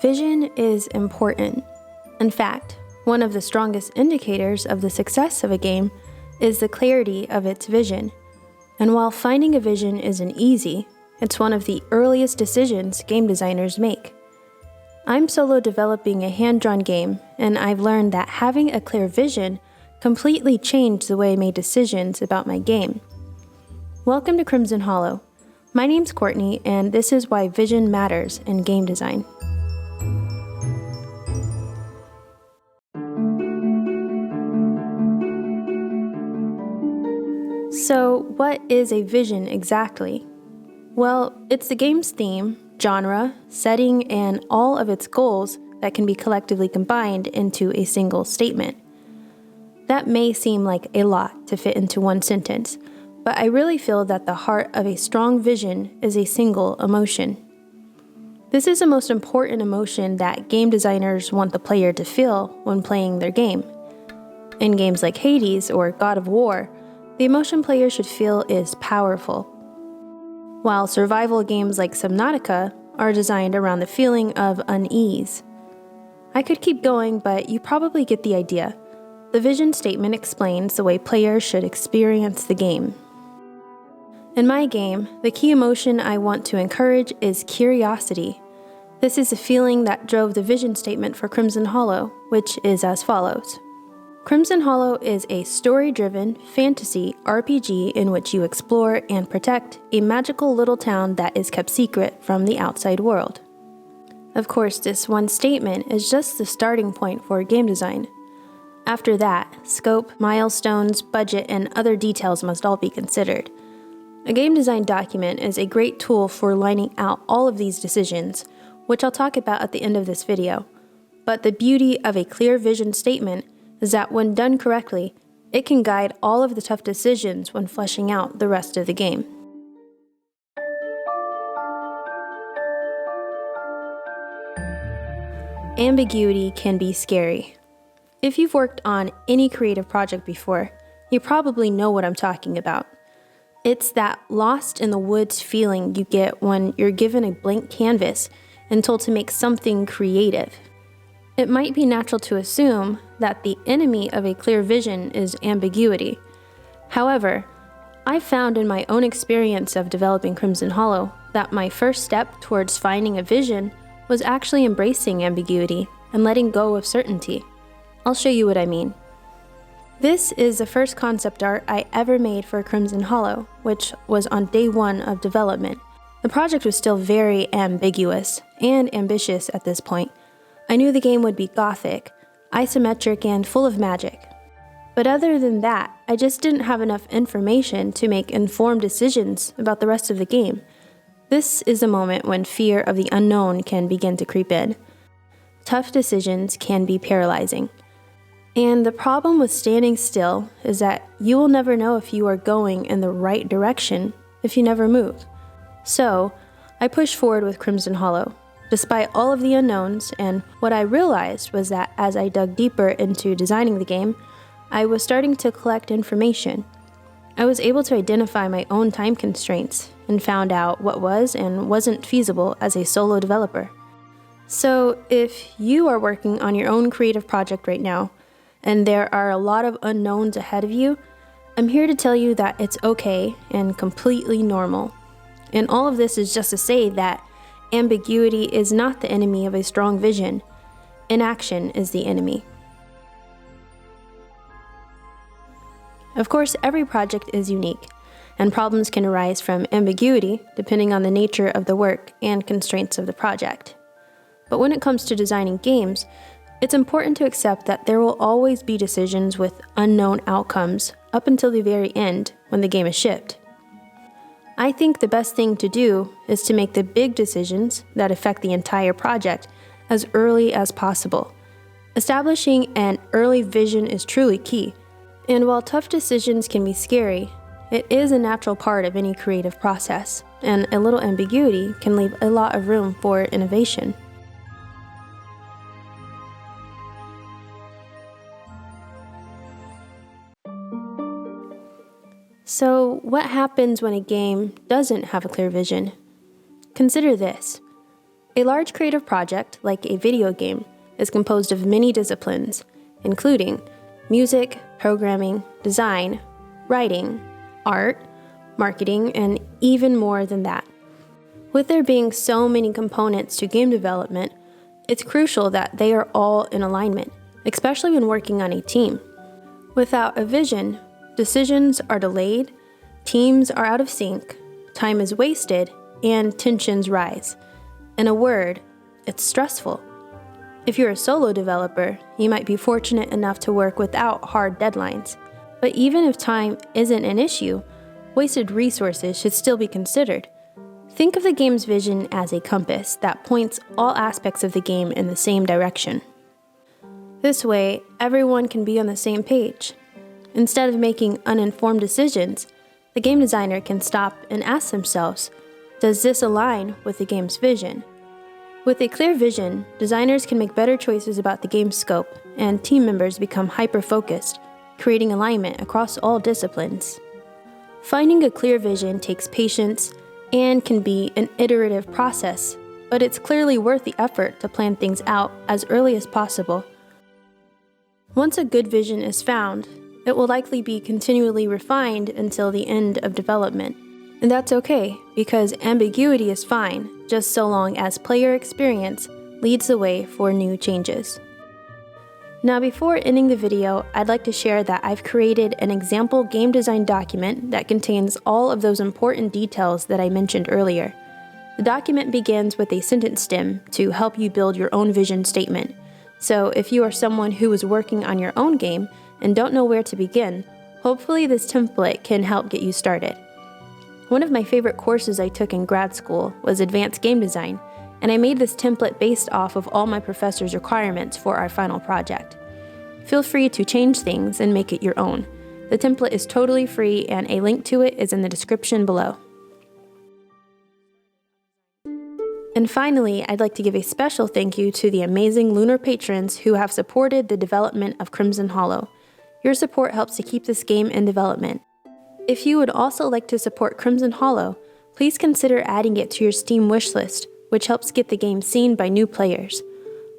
Vision is important. In fact, one of the strongest indicators of the success of a game is the clarity of its vision. And while finding a vision isn't easy, it's one of the earliest decisions game designers make. I'm solo developing a hand-drawn game, and I've learned that having a clear vision completely changed the way I made decisions about my game. Welcome to Crimson Hollow. My name's Courtney, and this is why vision matters in game design. So, what is a vision exactly? Well, it's the game's theme, genre, setting, and all of its goals that can be collectively combined into a single statement. That may seem like a lot to fit into one sentence, but I really feel that the heart of a strong vision is a single emotion. This is the most important emotion that game designers want the player to feel when playing their game. In games like Hades or God of War, the emotion players should feel is powerful, while survival games like Subnautica are designed around the feeling of unease. I could keep going, but you probably get the idea. The vision statement explains the way players should experience the game. In my game, the key emotion I want to encourage is curiosity. This is a feeling that drove the vision statement for Crimson Hollow, which is as follows. Crimson Hollow is a story-driven fantasy RPG in which you explore and protect a magical little town that is kept secret from the outside world. Of course, this one statement is just the starting point for game design. After that, scope, milestones, budget, and other details must all be considered. A game design document is a great tool for lining out all of these decisions, which I'll talk about at the end of this video. But the beauty of a clear vision statement is that when done correctly, it can guide all of the tough decisions when fleshing out the rest of the game. Ambiguity can be scary. If you've worked on any creative project before, you probably know what I'm talking about. It's that lost in the woods feeling you get when you're given a blank canvas and told to make something creative. It might be natural to assume that the enemy of a clear vision is ambiguity. However, I've found in my own experience of developing Crimson Hollow that my first step towards finding a vision was actually embracing ambiguity and letting go of certainty. I'll show you what I mean. This is the first concept art I ever made for Crimson Hollow, which was on day one of development. The project was still very ambiguous and ambitious at this point. I knew the game would be gothic, isometric, and full of magic. But other than that, I just didn't have enough information to make informed decisions about the rest of the game. This is a moment when fear of the unknown can begin to creep in. Tough decisions can be paralyzing. And the problem with standing still is that you will never know if you are going in the right direction if you never move. So, I pushed forward with Crimson Hollow, despite all of the unknowns, and what I realized was that as I dug deeper into designing the game, I was starting to collect information. I was able to identify my own time constraints and found out what was and wasn't feasible as a solo developer. So, if you are working on your own creative project right now, and there are a lot of unknowns ahead of you, I'm here to tell you that it's okay and completely normal. And all of this is just to say that ambiguity is not the enemy of a strong vision. Inaction is the enemy. Of course, every project is unique, and problems can arise from ambiguity depending on the nature of the work and constraints of the project. But when it comes to designing games, it's important to accept that there will always be decisions with unknown outcomes up until the very end when the game is shipped. I think the best thing to do is to make the big decisions that affect the entire project as early as possible. Establishing an early vision is truly key, and while tough decisions can be scary, it is a natural part of any creative process, and a little ambiguity can leave a lot of room for innovation. So, what happens when a game doesn't have a clear vision? Consider this. A large creative project, like a video game, is composed of many disciplines, including music, programming, design, writing, art, marketing, and even more than that. With there being so many components to game development, it's crucial that they are all in alignment, especially when working on a team. Without a vision, decisions are delayed, teams are out of sync, time is wasted, and tensions rise. In a word, it's stressful. If you're a solo developer, you might be fortunate enough to work without hard deadlines. But even if time isn't an issue, wasted resources should still be considered. Think of the game's vision as a compass that points all aspects of the game in the same direction. This way, everyone can be on the same page. Instead of making uninformed decisions, the game designer can stop and ask themselves, does this align with the game's vision? With a clear vision, designers can make better choices about the game's scope, and team members become hyper-focused, creating alignment across all disciplines. Finding a clear vision takes patience and can be an iterative process, but it's clearly worth the effort to plan things out as early as possible. Once a good vision is found, it will likely be continually refined until the end of development. And that's okay, because ambiguity is fine, just so long as player experience leads the way for new changes. Now, before ending the video, I'd like to share that I've created an example game design document that contains all of those important details that I mentioned earlier. The document begins with a sentence stem to help you build your own vision statement. So if you are someone who is working on your own game and don't know where to begin, hopefully this template can help get you started. One of my favorite courses I took in grad school was advanced game design, and I made this template based off of all my professors' requirements for our final project. Feel free to change things and make it your own. The template is totally free, and a link to it is in the description below. And finally, I'd like to give a special thank you to the amazing Lunar patrons who have supported the development of Crimson Hollow. Your support helps to keep this game in development. If you would also like to support Crimson Hollow, please consider adding it to your Steam wishlist, which helps get the game seen by new players.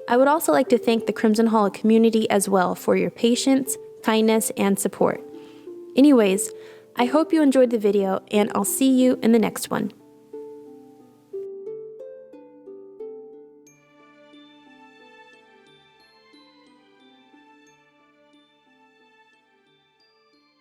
I would also like to thank the Crimson Hollow community as well for your patience, kindness, and support. Anyways, I hope you enjoyed the video, and I'll see you in the next one.